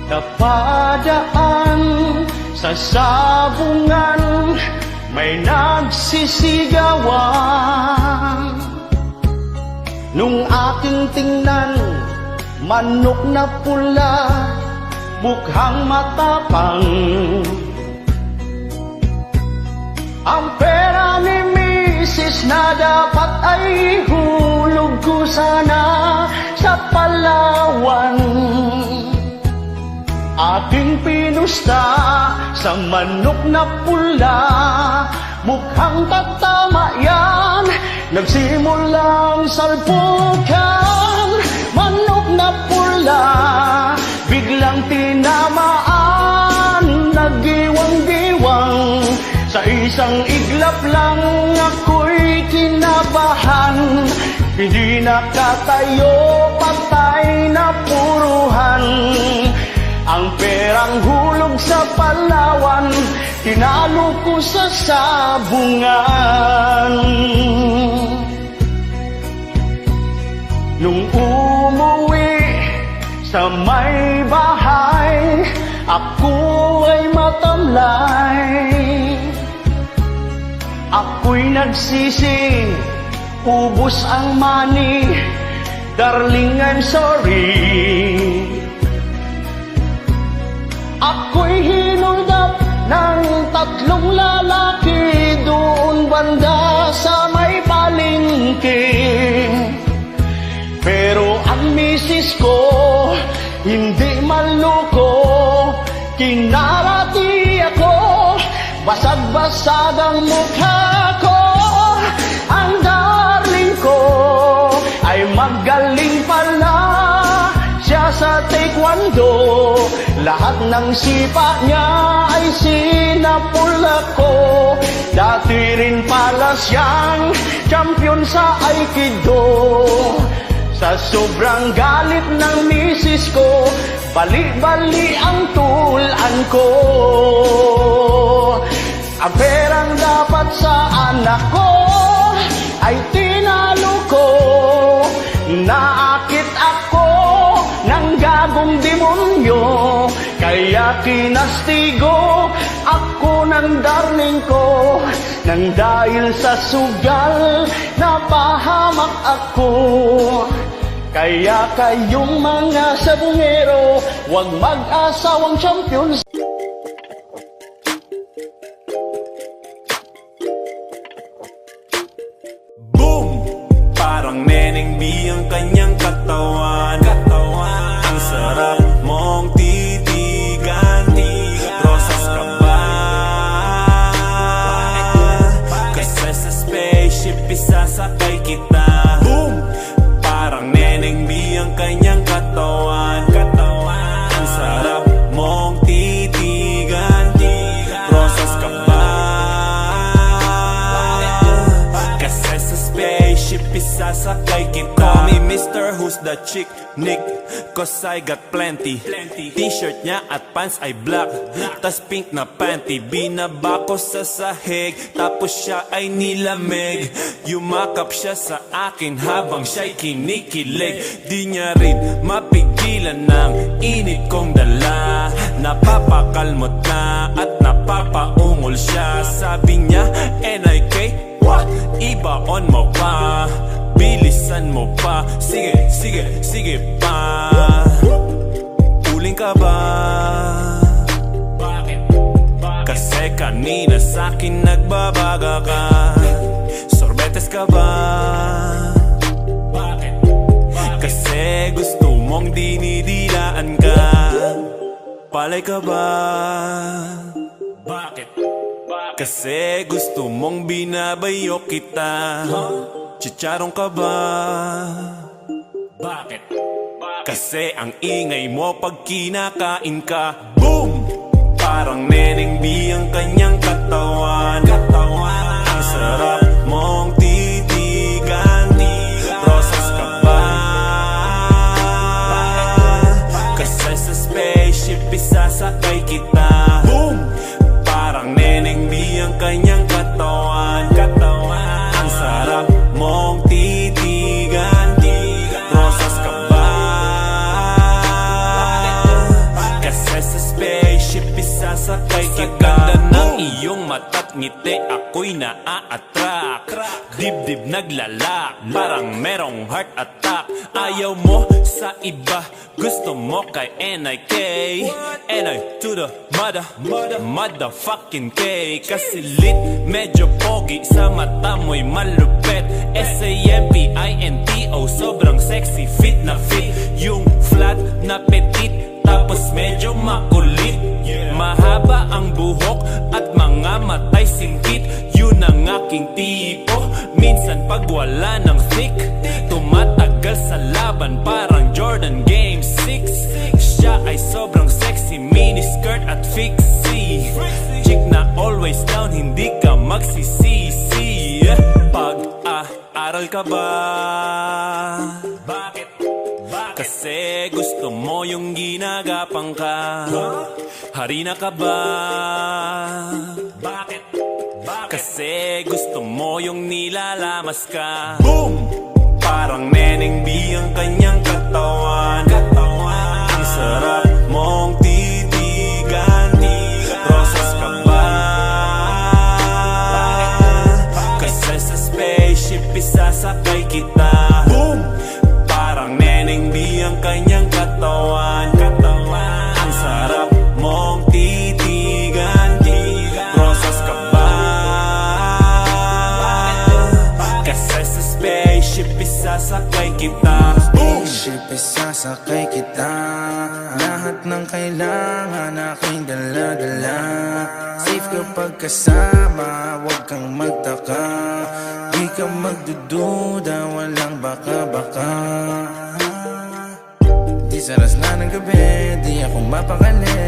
Napadaan sa sabungan, may nagsisigawan. Nung aking tingnan, manok na pula, mukhang matapang. Ang pera ni Mrs. na dapat ay hulog ko sana sa Palawan. Ating pinusta sa manok na pula, mukhang tatama yan. Nagsimulang salpukan, manok na pula, biglang tinamaan, nagiwang-giwang. Sa isang iglap lang ako'y kinabahan, hindi nakatayo, patay na puruhan. Ang perang hulog sa Palawan, tinalo ko sa sabungan. Nung umuwi sa may bahay, ako ay matamlay. Ako'y nagsisi, ubos ang money, darling, I'm sorry. Ako'y hinulgap ng tatlong lalaki doon banda sa may palengke. Pero ang misis ko hindi maloko, kinarati ako, basag-basag ang mukha ko. Ang darling ko ay magaling pala siya sa taekwondo, lahat ng sipa niya ay sinapula ko. Dati rin pala siyang champion sa Aikido. Sa sobrang galit ng misis ko, bali-bali ang tulan ko. Ang perang dapat sa anak ko ay tinalo ko. Naakit ako ng gagong demonyo, kaya kinastigo ako ng darling ko. Nang dahil sa sugal, napahamak ako. Kaya kayong mga sabungero, huwag mag-asawang champion. Boom! Parang Neneng B ang kanyang katawan. Ang sarap mong titigan. Rosas ka ba? Kasi sa spaceship isasakay kita. Boom! Parang Neneng B ang kanyang katawan. Ang sarap mong titigan. Rosas ka ba? Kasi sa spaceship isasakay kita. Call me Mr. Who's the Chick Nick, cause I got plenty. T-shirt niya at pants ay black, tas pink na panty. Binaba ko sa sahig, tapos siya ay nilamig. Yumakap siya sa akin habang siya'y kinikilig. Di niya rin mapigilan ng init kong dala. Napapakalmot na at napapaungol siya. Sabi niya, NIK, what? Ibaon mo pa, bilisan mo pa. Sige, sige, sige pa. Uling ka ba? Kasi kanina sa'kin nagbabaga ka. Sorbetes ka ba? Kasi gusto mong dinidilaan ka. Palay ka ba? Kasi gusto mong binabayo kita. Chicharong ka ba? Kasi ang ingay mo pag kinakain ka. Boom! Parang Neneng B ang kanyang katawan. Ang sarap mong titigan. Rosas ka ba? Kasi sa spaceship isasakay kita. Boom! Parang Neneng B ang kanyang katawan. Ang sarap mong titigan. Rosas ka ba? Kasi mata't ngiti ako'y naa-attract. Dibdib naglalak, parang merong heart attack. Ayaw mo sa iba, gusto mo kay NIK. NI to the motherfucking K. Kasi lit, medyo pogi, sa mata mo'y malupet. SAMPINTO, sobrang sexy, fit na fit. Yung flat na petit, tapos medyo makulit. Mahaba ang buhok at mga matay singkit. Yun ang aking tipo. Minsan pag wala ng thick, tumatagal sa laban parang Jordan Game 6. Siya ay sobrang sexy, miniskirt at fixie. Chick na always down, hindi ka magsisisi. Pag-aaral ka ba? Bakit? Kasi gusto mo yung ginagapang ka. Harina ka ba? Bakit? Kasi gusto mo yung nilalamas ka. Boom! Parang Neneng B ang kanyang katawan. Ang sarap mong titigan. Rosas ka ba? Kasi sa spaceship isasakay kita. Boom! Parang Neneng B ang kanyang katawan. Ang sarap mong titigan. Rosas ka ba? Kasi sa spaceship isasakay kita. Spaceship isasakay kita. Lahat ng kailangan aking dala-dala. Safe kapag kasama, huwag kang magtaka. Di ka magdududa, walang baka-baka. Di saras na ng gabi, di ako mapakali.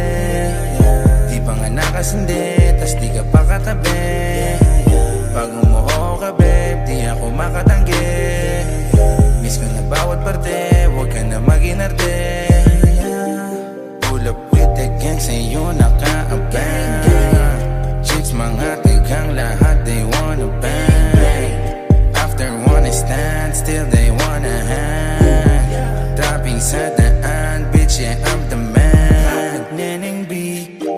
Di pa nga nakasindi, tas di ka pa katabi. Pag umuho ka babe, di ako makatanggi. Miss ko na bawat parte, huwag ka na mag-inarte. Pull up with the gang, sa'yo naka-abang. Chicks mga tigang lahat, they wanna bang. After one stand, still they wanna hang. Dropping sa daan, bitch, yeah, I'm the man. Neneng B,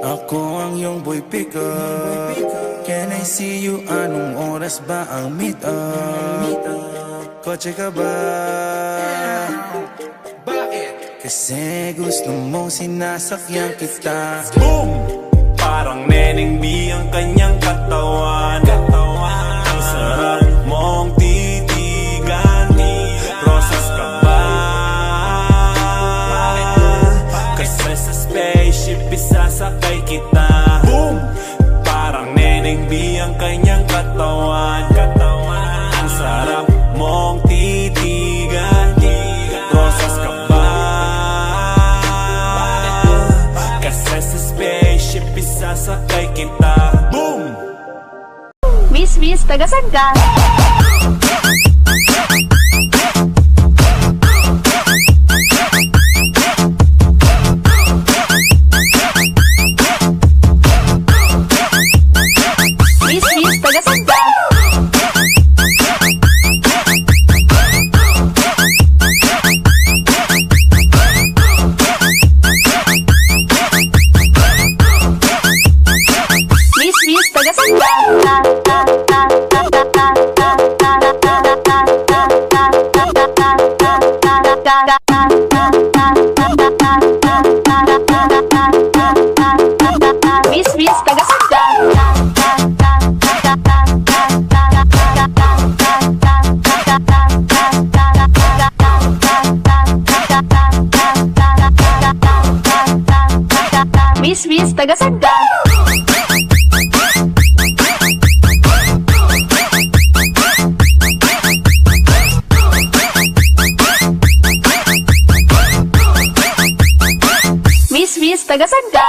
ako ang iyong boy pick up. Can I see you? Anong oras ba ang meet up? Kotse ka ba? Bakit? Kasi gusto mong sinasakyan kita. Boom! Parang Neneng B ang kanyang katawan. Ang sarap mong titigan. Rosas ka ba? Kasi sa spaceship isasakay kita. Boom! Parang Neneng B ang kanyang katawan. Ang sarap mong titigan. Rosas ka ba? Kasi sa spaceship isasakay kita. Boom! Miss, tagasan ka? Miss, tagasan ka? Miss, tagasan ka? Miss, tagasan ka? Miss, tagasan ka? Miss, tagasan ka?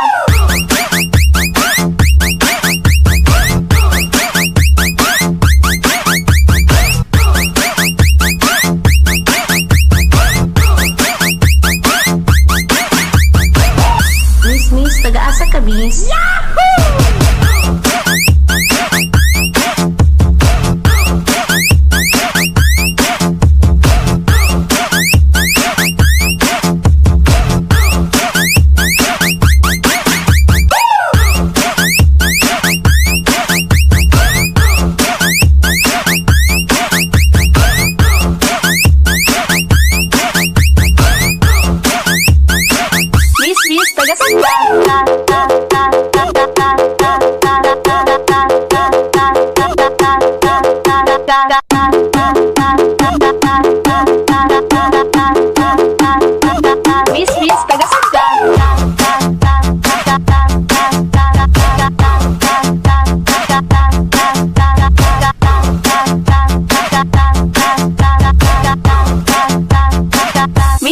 Miss, taga-asa ka, Miss?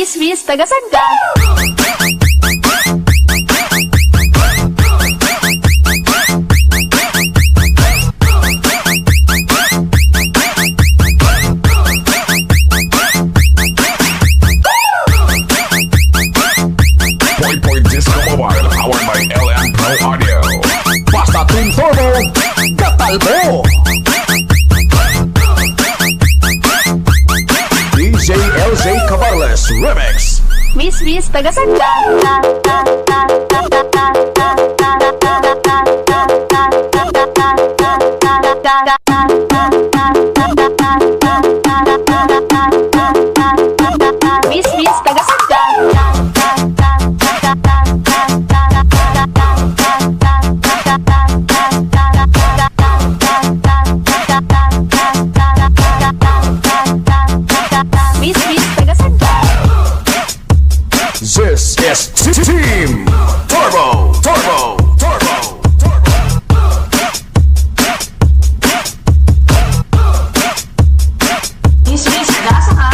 Miss Miss taga-sagda. Point Disco Mobile, powered by LM Pro Audio. Basta Twin Turbo, gatal mo! DJ LJ Cabarles Remix. Miss Miss taga-sagda. Miss Miss taga-sagda. Miss Miss taga-sagda. This is Team Turbo, Turbo, Turbo, Turbo. Miss Miss taga-sagda.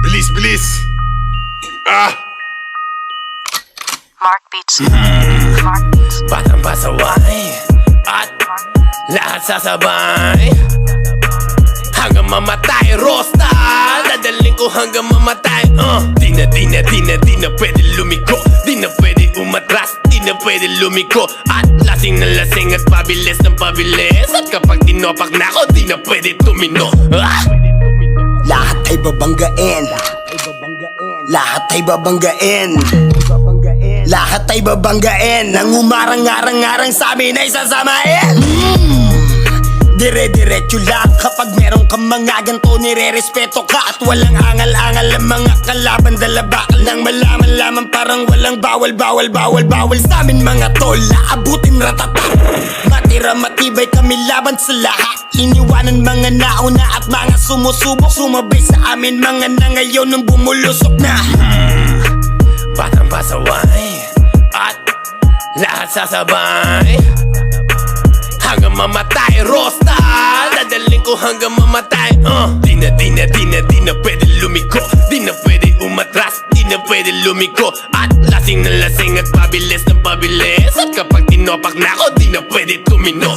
Bilis, bilis! Ah! Mark Beats. Mark Beats. Batang pasaway at lahat sasabay hanggang mamatay. Rosta, dadaling ko hanggang mamatay. Di na pwede lumiko, di na pwede umatras, di na pwede lumiko. At lasing na lasing at pabilis ng pabilis. At kapag tinopak na ako, di na pwede tumino. Lahat ay babanggain. Lahat ay babanggain. Lahat ay babanggain. Nang umarang-arang-arang sa amin ay sasamain. Dire-diretso lang. Kapag meron kang mga ganto, nire-respeto ka. At walang angal-angal ang mga kalaban. Dala bakal nang malaman lamang parang walang bawal sa amin mga tol. Aabutin ratata. Matira matibay kami laban sa lahat. Iniwanan mga nauna at mga sumusubok. Sumabay sa amin mga na ngayon nung bumulusok na. Batang pasaway at lahat sasabay hanggang mamatay. Rosta, dadaling ko hanggang mamatay. Di na pwede lumiko, di na pwede umatras, di na pwede lumiko. At lasing na lasing at pabilis ng pabilis. At kapag tinopak na ako, di na pwede tumino.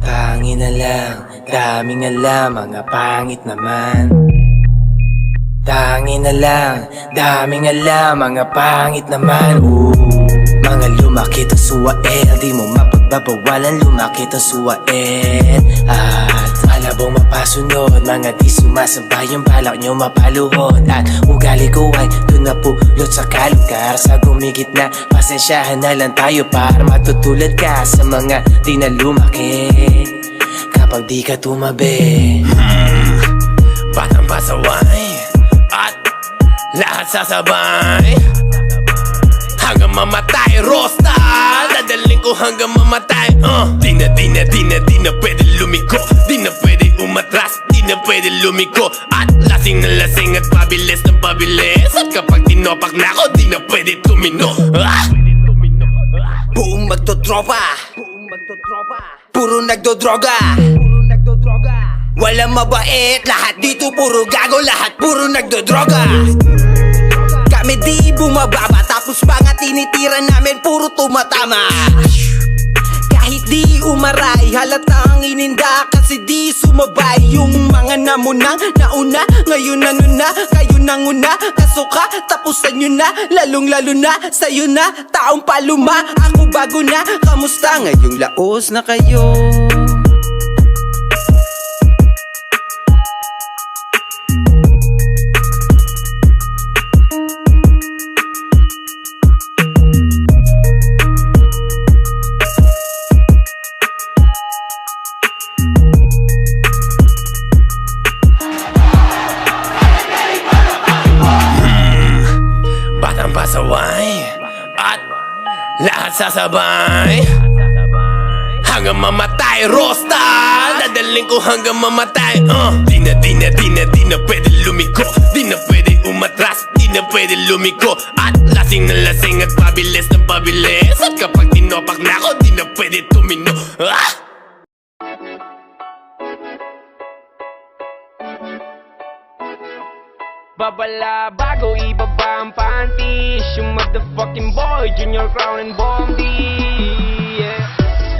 Tangin na lang, daming alam, mga pangit naman. Tangin na lang, daming alam, mga pangit naman. Mga lumakit ang suwael, di mo mapagbabawalan, lumakit ang suwael. At malabong mapasunod, mga di sumasabay, yung balak nyo mapaluhod. At ugali ko ay dun napulot sa kalugar. Sa gumigit na, pasensyahan na lang tayo para matutulad ka sa mga di na lumaki kapag di ka tumabi. Batang pasaway at lahat sasabay hanggang mamatay. Rosta, dadaling ko hanggang mamatay. Di na pwede lumiko, di na pwede umatras, di na pwede lumiko. At lasing na lasing at pabilis ng pabilis. At kapag tinopak na ako, di na pwede tumino. Buong magtotropa, puro nagdodroga. Walang mabait, lahat dito puro gago, lahat puro nagdodroga. Kami di bumababa, tapos mga tinitira namin puro tumatama. Kahit di umaray, halatang ininda kasi di sumabay. Yung mga namunang nauna, ngayon ano na, kayo nang una. Kasuka, tapusan nyo na, lalong lalo na, sa'yo na, taong paluma. Ako bago na, kamusta ngayong laos na kayo? Pasaway at lahat sasabay hanggang mamatay. Rosta, dadaling ko hanggang mamatay. Di na pwede lumiko, di na pwede umatras, di na pwede lumiko. At lasing na lasing at pabilis ng pabilis. At kapag tinopak na ako, di na pwede tumino. Babala bago ibaba ang panties. Yung motherfucking boy, Junior Crown and Bombi. Yeah.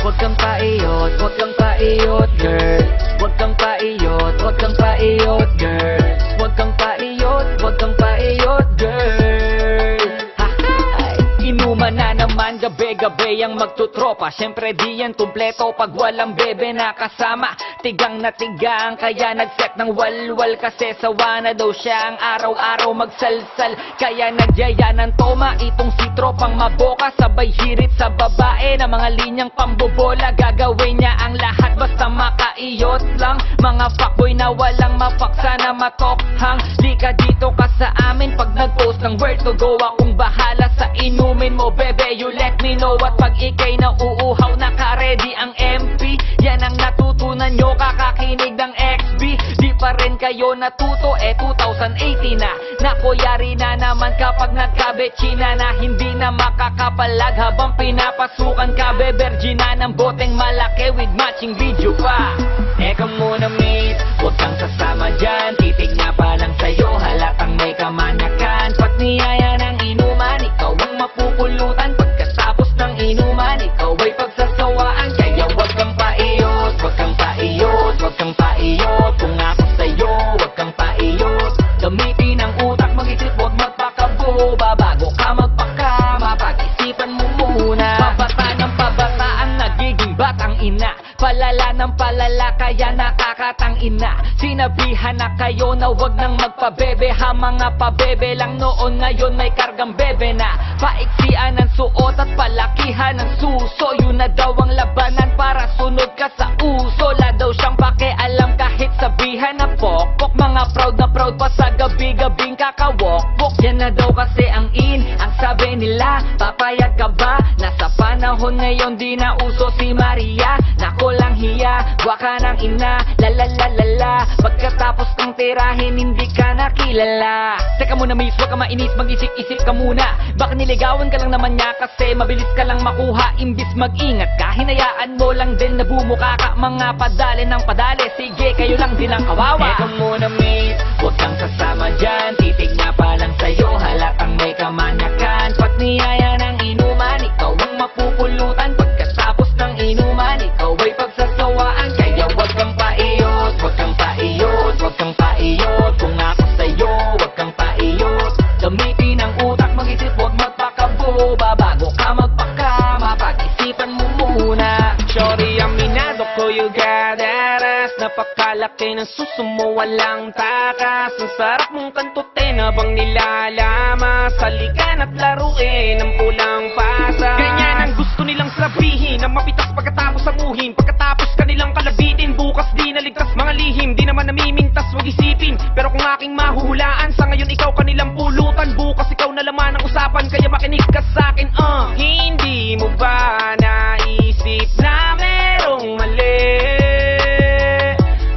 Huwag kang paiyot, huwag kang paiyot, girl. Huwag kang paiyot, huwag kang paiyot, girl. Huwag kang paiyot, huwag kang paiyot, girl. Hahay! Inuman na naman gabi-gabi ang magtutropa. Siyempre di yan kumpleto pag walang bebe na kasama. Tigang na tigang kaya nagset ng walwal. Kasi sawa na daw siya ang araw-araw magsalsal. Kaya nagyaya ng toma itong si tropang maboka. Sabay hirit sa babae na mga linyang pambobola. Gagawin niya ang lahat basta makaiyot lang. Mga fuckboy na walang mapaksa na matokhang. Lika dito ka sa amin pag nag-post ng where to go. Akong bahala sa inumin mo bebe, you let me know. At pag ikay na uuhaw naka-ready ang MP. Yan ang natutunan nyo kakakinig ng XB. Di pa rin kayo natuto 2018 na. Nakoyari na naman kapag nagkabetsina na. Hindi na makakapalag habang pinapasukan ka bebergina ng boteng malaki with matching video pa. Eka muna miss, huwag kang sasama dyan. Titig nga pa lang sa'yo, halatang may kamanyakan. Pag niyaya ng inuman, ikaw ang mapupulutan. Pagkatapos ng inuman, ikaw ay pagsasawaan. Kaya huwag kang paiyot, huwag kang paiyot, huwag kang paiyot. Kung ako sa'yo, huwag kang paiyot. Gamitin ang utak, mag-isip, huwag magpakaboba. Bago ka magpakama, pag-isipan mo muna. Pabata ng pabata ang nagiging batang ina. Palala ng palala kaya nakakatang ina. Sinabihan na kayo na wag nang magpabebe. Ha mga pabebe lang noon, ngayon may kargang bebe na. Paiksian ng suot at palakihan ng suso. Yun na daw ang labanan para sunod ka sa uso. La daw siyang pakialam kahit sabihan na pokpok. Mga proud na proud pa sa gabi-gabing kakawokbok. Yan na daw kasi ang in, ang sabi nila. Papayag ka ba? Nasa panahon ngayon di na uso si Maria. Nako lang hiya, buwa ka ng ina. Lalalalala, pagkatapos kang tirahin hindi ka nakilala. Teka muna miss, huwag ka mainis, mag-isip-isip ka muna. Baka niligawan ka lang naman niya kasi mabilis ka lang makuha. Imbis mag-ingat ka, hinayaan mo lang din na bumuka ka. Mga padali ng padali, sige kayo lang din ang kawawa. Teka muna miss, huwag kang sasama dyan. Titig nga pa lang sa'yo, halatang may kamanyakan. Pag niyaya ng inuman, ikaw ang mapupulutan. Pagkatapos ng inuman, ikaw ay pagsasawaan. Kaya huwag kang paiyot, huwag kang paiyot, huwag kang paiyot. Kung ako sa'yo, huwag kang paiyot. Gamitin ang utak, mag-isip, huwag magpakaboba. Bago ka magpakama, pag-isipan mo muna. Sorry, aminado ko you got that ass. Napakalaki ng suso mo, walang takas. Ang sarap mong kantutin habang nilalamas. Salikan at laruin ang pulang pasa. Ganyan ang gusto nilang sabihin, ang mapitas pagkatapos amuhin. Pagkatapos kanilang kalabitin, bukas di naligtas mga lihim. Di naman namimintas, wag isipin. Pero kung aking mahuhulaan, sa ngayon ikaw kanilang pulutan. Bukas ikaw na laman ang usapan, kaya makinig ka sa'kin. Hindi mo ba naisip na merong mali?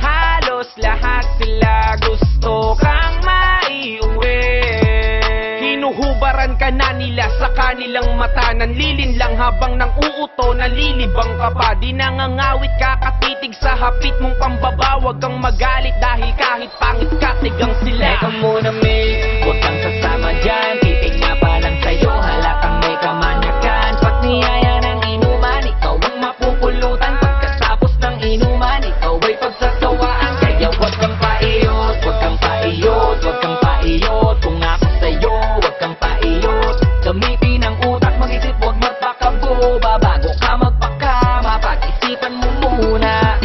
Halos lahat sila gusto kang maiuwi. Hinuhubaran ka na nila sa kanilang mata. Nanlilin lang habang nang uuto, nalilibang ka pa. Di nangangawit ka, katitig sa hapit mong pambaba. Huwag kang magalit dahil kahit pangit ka, tigang sila. Teka muna miss, huwag kang sasama dyan. Titig nga pa lang sa'yo, halatang may kamanyakan. Pag niyaya ng inuman, ikaw ang mapupulutan. Pagkatapos ng inuman, ikaw ay pagsasawaan. Kaya huwag kang paiyot, huwag kang paiyot, huwag kang paiyot. Kung ako sa'yo, huwag kang paiyot. Gamitin ang utak, mag-isip, huwag magpakaboba. Bago ka magpakama, pag-isipan mo muna.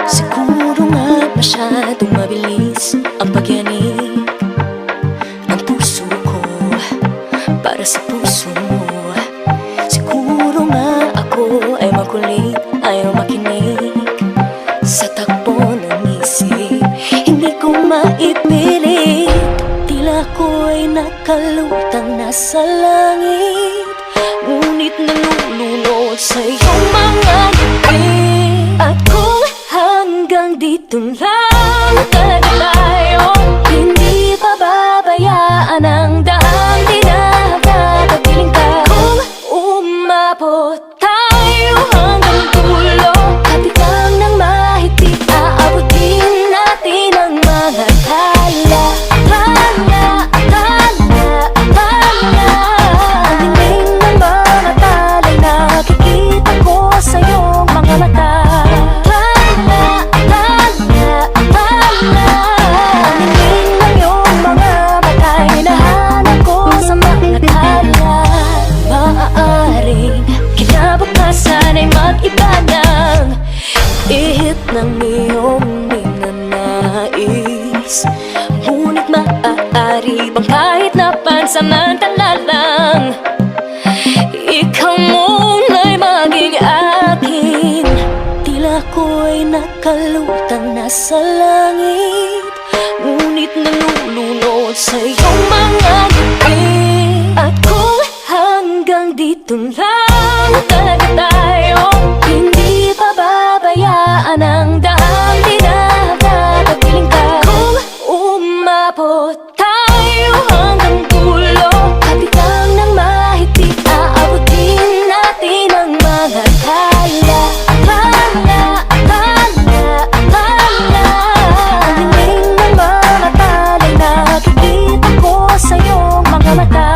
Siguro nga masyadong mabilis ang pagyanig ng puso ko para sa puso mo. Siguro nga ako ay makulit, ayaw makinig sa takbo ng isip. Hindi ko maipilit, tila ko ay nakalutang nasa langit. Ngunit nalulunod sa iyong mga ngiti. At kung hanggang dito lang talaga tayo, hindi pababayaan ang daang tinatatapiling ka. Kung umabot tayo hanggang dulo, kapit lang ng mahigpit, aabutin natin ang mga tala. Tala, tala, tala. Ang dingding ng mga tala'y nakikita ko sa iyong mga mata. Tala, tala, tala. Ang dingding ng iyong mga mata'y nahanap ko sa mga tala. Maaaring kinabukasan ay mag-iba ng ihip ng iyong ninanais. Ngunit maaari bang kahit na pansamantala lang, ikaw muna'y maging akin? Tila ko'y nakalutang nasa langit, ngunit nalulunod sa iyong mga ngiti. At kung hanggang dito lang talaga tayo, hindi pababayaan ang daang tinatatapiling ka. Kung umabot tayo hanggang dulo, kapit lang ng mahigpit, aabutin natin ang mga tala. Tala, tala, tala. Ang dingding ng mga tala'y nakikita ko sa iyong mga mata.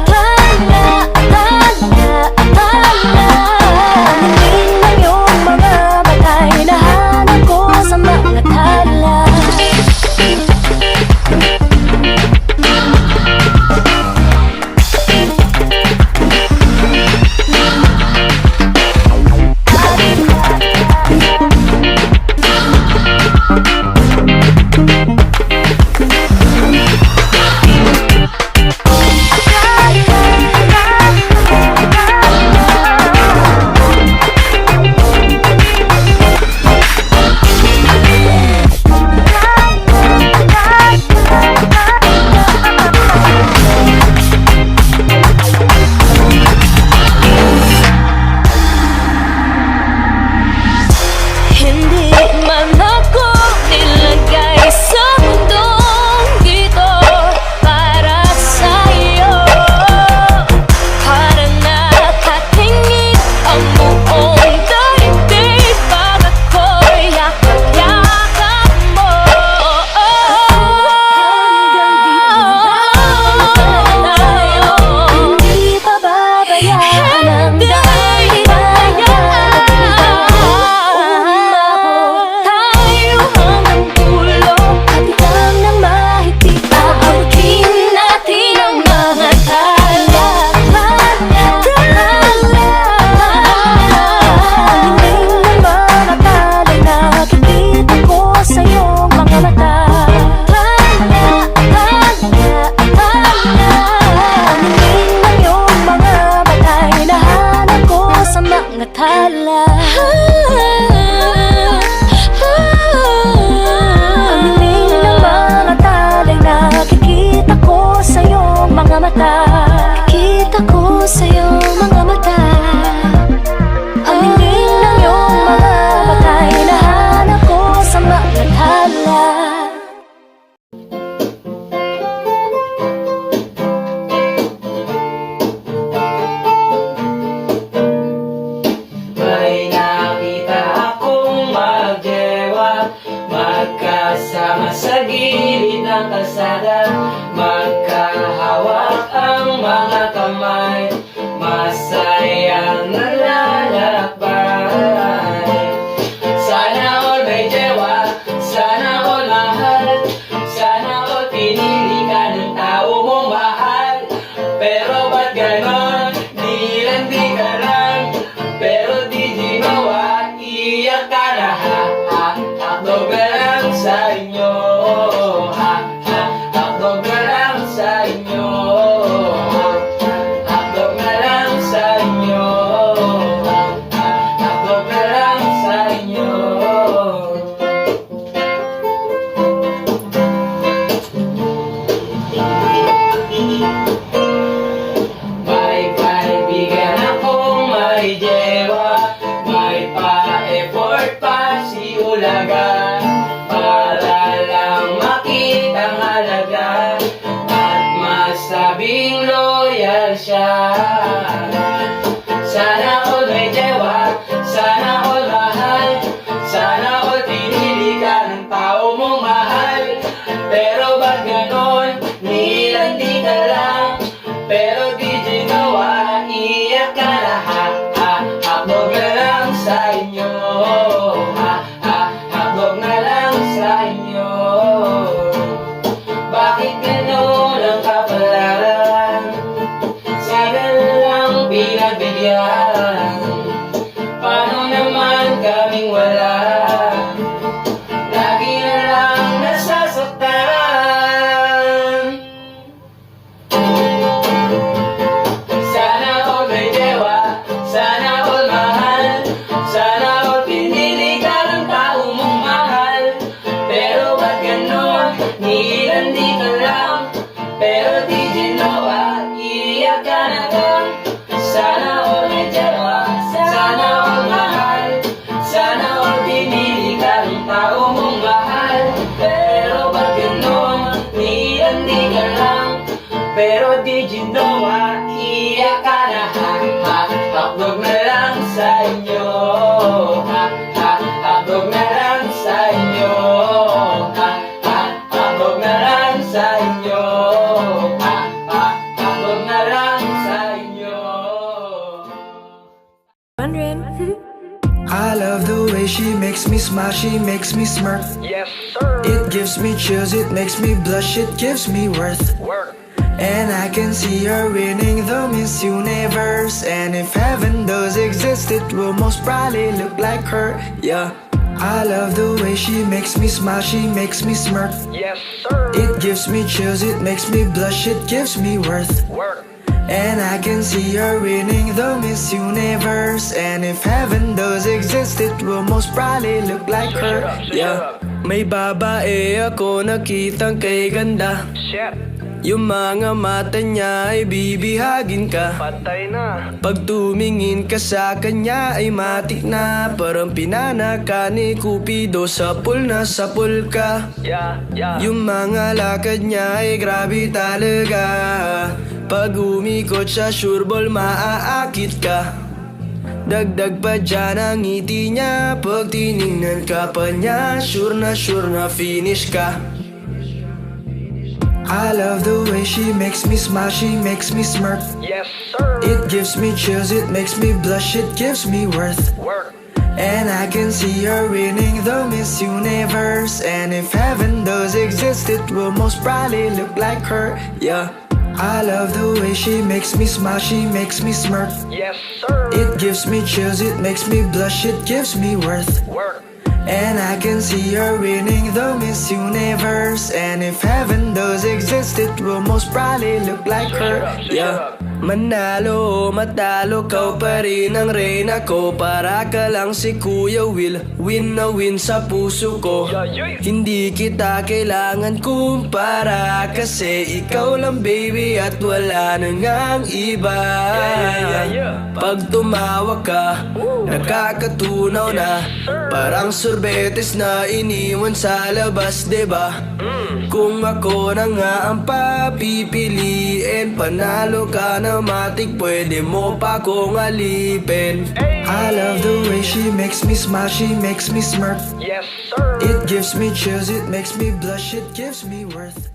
Tala, tala, tala. Ang dingding ng iyong mga mata'y nahanap ko sa mga tala. maging loyal siya. Sana all may dewa, sana all mahal, sana all pinili ka ng tao mong mahal. Pero ba't ganon, nilandi ka lang, pero di ginawa, iyak ka na hapog na lang sa inyo, hapog na lang sa inyo. Bakit ganon ang kapalaran, sana lang pinagbigyan. Paano naman kaming wala, lagi na lang nasasaktan. Sana all may dewa, sana all mahal, sana all pinili ka ng tao mong mahal. Pero ba't ganon, nilandi ka lang, pero di ginawa, iyak ka na lang. Sana all may dewa, sana all mahal, sana all pinili ka ng tao mong mahal. Pero ba't ganon, nilandi ka lang, pero di ginawa, iyak ka na hapog na lang sa inyo, hapog na lang sa inyo, hapog na lang sa inyo, hapog na lang sa inyo. I love the way she makes me smile, she makes me smirk. Yes, sir. It gives me chills, it makes me blush, it gives me worth. And I can see her winning the Miss Universe. And if heaven does exist, it will most probably look like her. Yeah, I love the way she makes me smile, she makes me smirk. Yes, sir. It gives me chills, it makes me blush, it gives me worth. And I can see her winning the Miss Universe. And if heaven does exist, it will most probably look like her. Yeah, may babae ako nakitang kay ganda. Yung mga mata niya ay bibihagin ka. Patay na. Pag tumingin ka sa kanya ay matik na. Parang pinanaka ni Cupido, sapul na sapul ka. Yung mga lakad niya ay grabe talaga. Pag umikot siya sureball maaakit ka. Dagdag pa dyan ang ngiti niya. Pag tiningnan ka pa niya, sure na finish ka. I love the way she makes me smile, she makes me smirk. Yes, sir. It gives me chills, it makes me blush, it gives me worth. And I can see her winning the Miss Universe. And if heaven does exist, it will most probably look like her. Yeah, I love the way she makes me smile, she makes me smirk. Yes, sir. It gives me chills, it makes me blush, it gives me worth. And I can see her winning the Miss Universe. And if heaven does exist, it will most probably look like her. Yeah, manalo o matalo, kau pa rin ang reyna ko. Para ka lang si Kuya Will, win na win sa puso ko. Hindi kita kailangan kumpara, kasi ikaw lang baby at wala nang ang iba. Pag tumawa ka, nakakatunaw na. Parang sorbetes na iniwan sa labas, diba? Kung ako na nga ang papipiliin, panalo ka na matik, pwede mo pa kong alipin. I love the way she makes me smile, she makes me smirk. Yes, sir. It gives me chills, it makes me blush, it gives me worth.